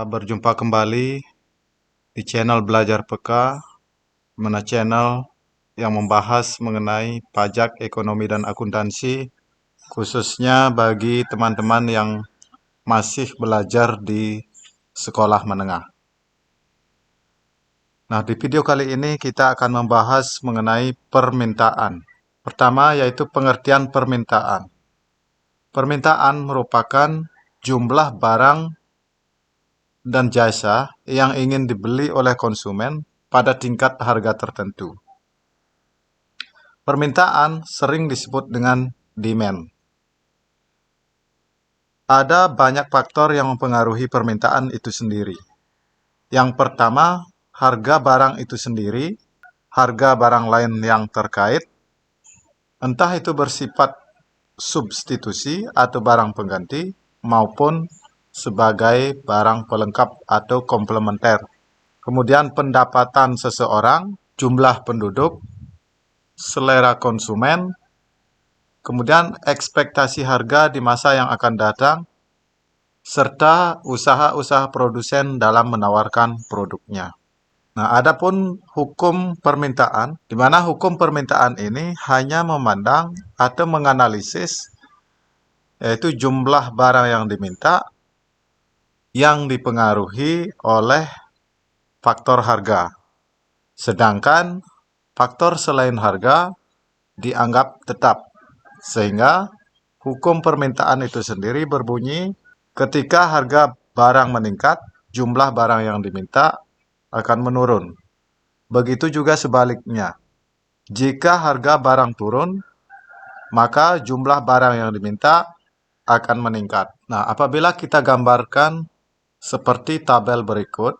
Berjumpa kembali di channel Belajar Peka, mana channel yang membahas mengenai pajak, ekonomi, dan akuntansi, khususnya bagi teman-teman yang masih belajar di sekolah menengah. Nah, di video kali ini kita akan membahas mengenai permintaan. Pertama yaitu pengertian permintaan. Permintaan merupakan jumlah barang dan jasa yang ingin dibeli oleh konsumen pada tingkat harga tertentu. Permintaan sering disebut dengan demand. Ada banyak faktor yang mempengaruhi permintaan itu sendiri. Yang pertama, harga barang itu sendiri, harga barang lain yang terkait, entah itu bersifat substitusi atau barang pengganti, maupun sebagai barang pelengkap atau komplementer. Kemudian pendapatan seseorang, jumlah penduduk, selera konsumen, kemudian ekspektasi harga di masa yang akan datang, serta usaha-usaha produsen dalam menawarkan produknya. Nah, adapun hukum permintaan, di mana hukum permintaan ini hanya memandang atau menganalisis yaitu jumlah barang yang diminta yang dipengaruhi oleh faktor harga. Sedangkan faktor selain harga dianggap tetap. Sehingga hukum permintaan itu sendiri berbunyi ketika harga barang meningkat, jumlah barang yang diminta akan menurun. Begitu juga sebaliknya. Jika harga barang turun, maka jumlah barang yang diminta akan meningkat. Nah, apabila kita gambarkan seperti tabel berikut,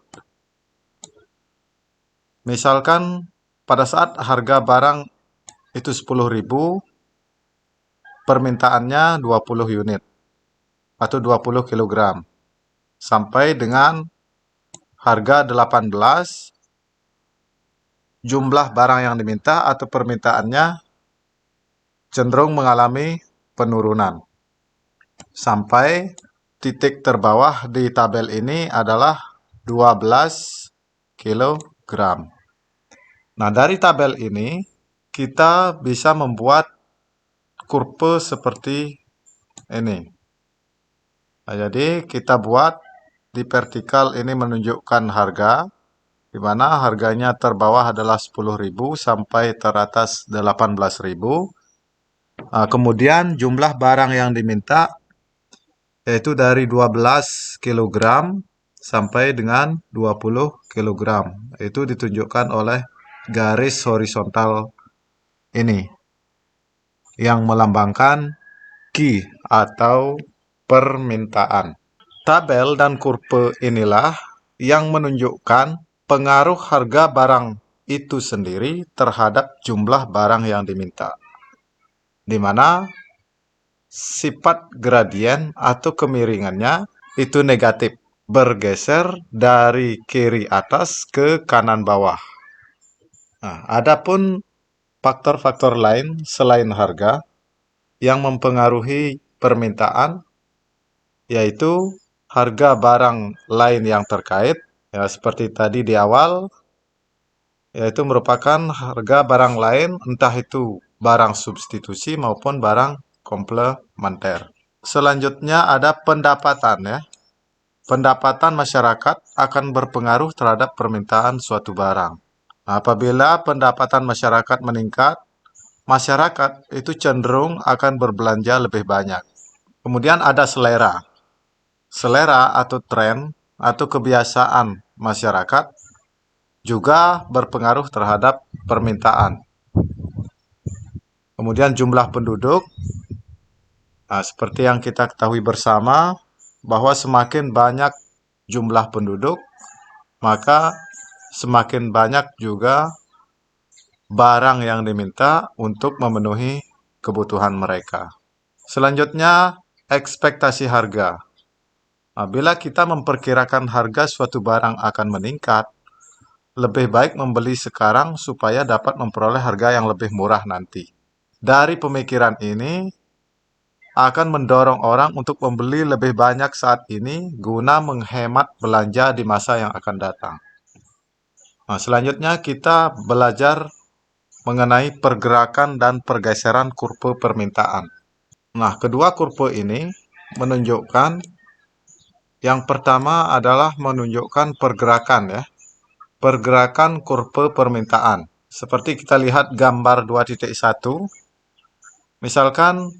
misalkan pada saat harga barang itu 10.000, permintaannya 20 unit atau 20 kg. Sampai dengan harga 18, jumlah barang yang diminta atau permintaannya cenderung mengalami penurunan. Sampai titik terbawah di tabel ini adalah 12 kg. Nah, dari tabel ini kita bisa membuat kurva seperti ini. Nah, jadi kita buat di vertikal ini menunjukkan harga, di mana harganya terbawah adalah 10.000 sampai teratas 18.000. Nah, kemudian jumlah barang yang diminta yaitu dari 12 kg sampai dengan 20 kg. Itu ditunjukkan oleh garis horizontal ini yang melambangkan Q atau permintaan. Tabel dan kurva inilah yang menunjukkan pengaruh harga barang itu sendiri terhadap jumlah barang yang diminta, di mana sifat gradien atau kemiringannya itu negatif, bergeser dari kiri atas ke kanan bawah. Nah, adapun faktor-faktor lain selain harga yang mempengaruhi permintaan, yaitu harga barang lain yang terkait, ya seperti tadi di awal, yaitu merupakan harga barang lain, entah itu barang substitusi maupun barang komplementer. Selanjutnya ada pendapatan ya. Pendapatan masyarakat akan berpengaruh terhadap permintaan suatu barang. Nah, apabila pendapatan masyarakat meningkat, masyarakat itu cenderung akan berbelanja lebih banyak. Kemudian ada selera. Selera atau tren atau kebiasaan masyarakat juga berpengaruh terhadap permintaan. Kemudian jumlah penduduk. Nah, seperti yang kita ketahui bersama, bahwa semakin banyak jumlah penduduk, maka semakin banyak juga barang yang diminta untuk memenuhi kebutuhan mereka. Selanjutnya, ekspektasi harga. Nah, bila kita memperkirakan harga suatu barang akan meningkat, lebih baik membeli sekarang supaya dapat memperoleh harga yang lebih murah nanti. Dari pemikiran ini, akan mendorong orang untuk membeli lebih banyak saat ini guna menghemat belanja di masa yang akan datang. Nah, selanjutnya kita belajar mengenai pergerakan dan pergeseran kurva permintaan. Nah, kedua kurva ini menunjukkan, yang pertama adalah menunjukkan pergerakan ya, pergerakan kurva permintaan. Seperti kita lihat gambar 2.1, misalkan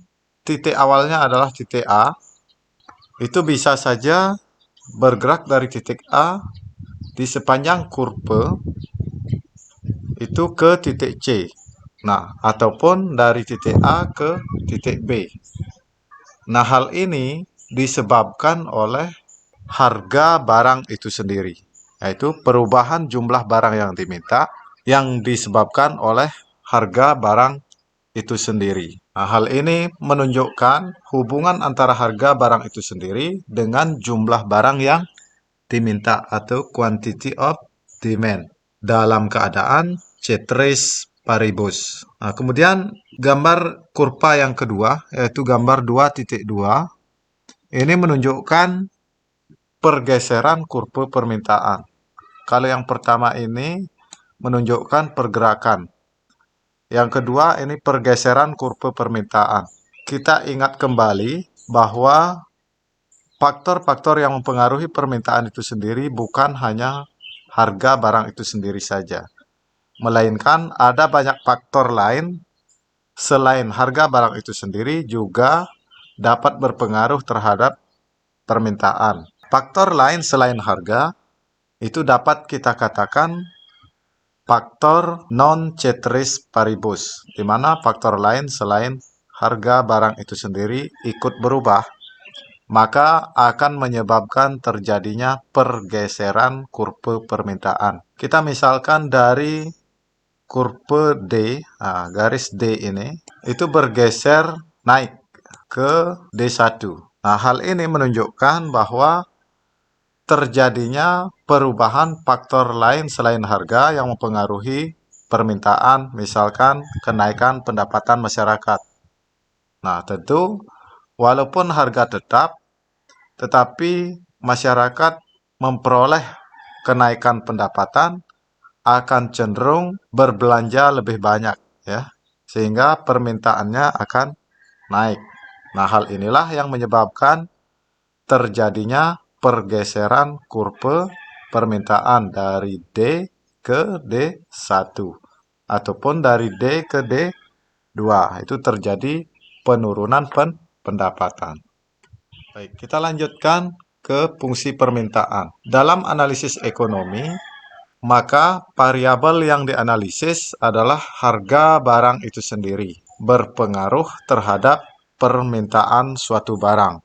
titik awalnya adalah titik A, itu bisa saja bergerak dari titik A di sepanjang kurva itu ke titik C. Nah, ataupun dari titik A ke titik B. Nah, hal ini disebabkan oleh harga barang itu sendiri, yaitu perubahan jumlah barang yang diminta yang disebabkan oleh harga barang itu sendiri. Nah, hal ini menunjukkan hubungan antara harga barang itu sendiri dengan jumlah barang yang diminta atau quantity of demand dalam keadaan ceteris paribus. Nah, kemudian gambar kurva yang kedua, yaitu gambar 2.2, ini menunjukkan pergeseran kurva permintaan. Kalau yang pertama ini menunjukkan pergerakan. Yang kedua ini pergeseran kurva permintaan. Kita ingat kembali bahwa faktor-faktor yang mempengaruhi permintaan itu sendiri bukan hanya harga barang itu sendiri saja, melainkan ada banyak faktor lain selain harga barang itu sendiri juga dapat berpengaruh terhadap permintaan. Faktor lain selain harga itu dapat kita katakan faktor non-ceteris paribus, di mana faktor lain selain harga barang itu sendiri ikut berubah, maka akan menyebabkan terjadinya pergeseran kurva permintaan. Kita misalkan dari kurva D, garis D ini, itu bergeser naik ke D1. Nah, hal ini menunjukkan bahwa terjadinya perubahan faktor lain selain harga yang mempengaruhi permintaan, misalkan kenaikan pendapatan masyarakat. Nah, tentu walaupun harga tetap, tetapi masyarakat memperoleh kenaikan pendapatan akan cenderung berbelanja lebih banyak ya, sehingga permintaannya akan naik. Nah, hal inilah yang menyebabkan terjadinya pergeseran kurva permintaan dari D ke D1 ataupun dari D ke D2. Itu terjadi penurunan pendapatan. Baik, kita lanjutkan ke fungsi permintaan. Dalam analisis ekonomi, maka variabel yang dianalisis adalah harga barang itu sendiri, berpengaruh terhadap permintaan suatu barang.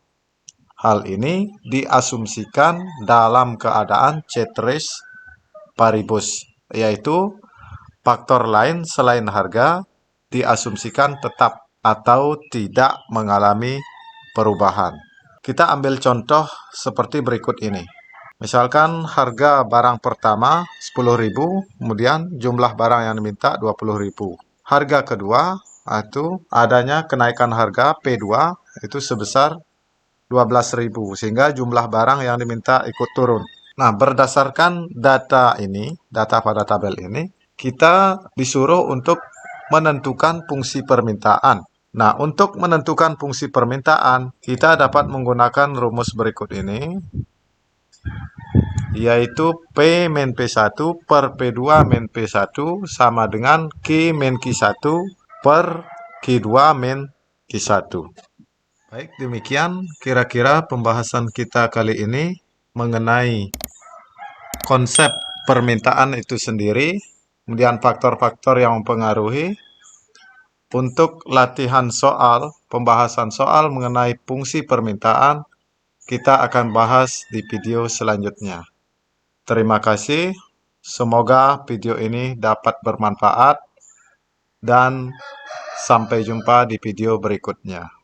Hal ini diasumsikan dalam keadaan ceteris paribus, yaitu faktor lain selain harga diasumsikan tetap atau tidak mengalami perubahan. Kita ambil contoh seperti berikut ini. Misalkan harga barang pertama 10.000, kemudian jumlah barang yang diminta 20.000. Harga kedua itu adanya kenaikan harga P2 itu sebesar 12.000, sehingga jumlah barang yang diminta ikut turun. Nah, berdasarkan data ini, data pada tabel ini, kita disuruh untuk menentukan fungsi permintaan. Nah, untuk menentukan fungsi permintaan, kita dapat menggunakan rumus berikut ini, yaitu P min P1 per P2 min P1 sama dengan Q min Q1 per Q2 min Q1. Baik, demikian kira-kira pembahasan kita kali ini mengenai konsep permintaan itu sendiri, kemudian faktor-faktor yang mempengaruhi. Untuk latihan soal, pembahasan soal mengenai fungsi permintaan, kita akan bahas di video selanjutnya. Terima kasih, semoga video ini dapat bermanfaat, dan sampai jumpa di video berikutnya.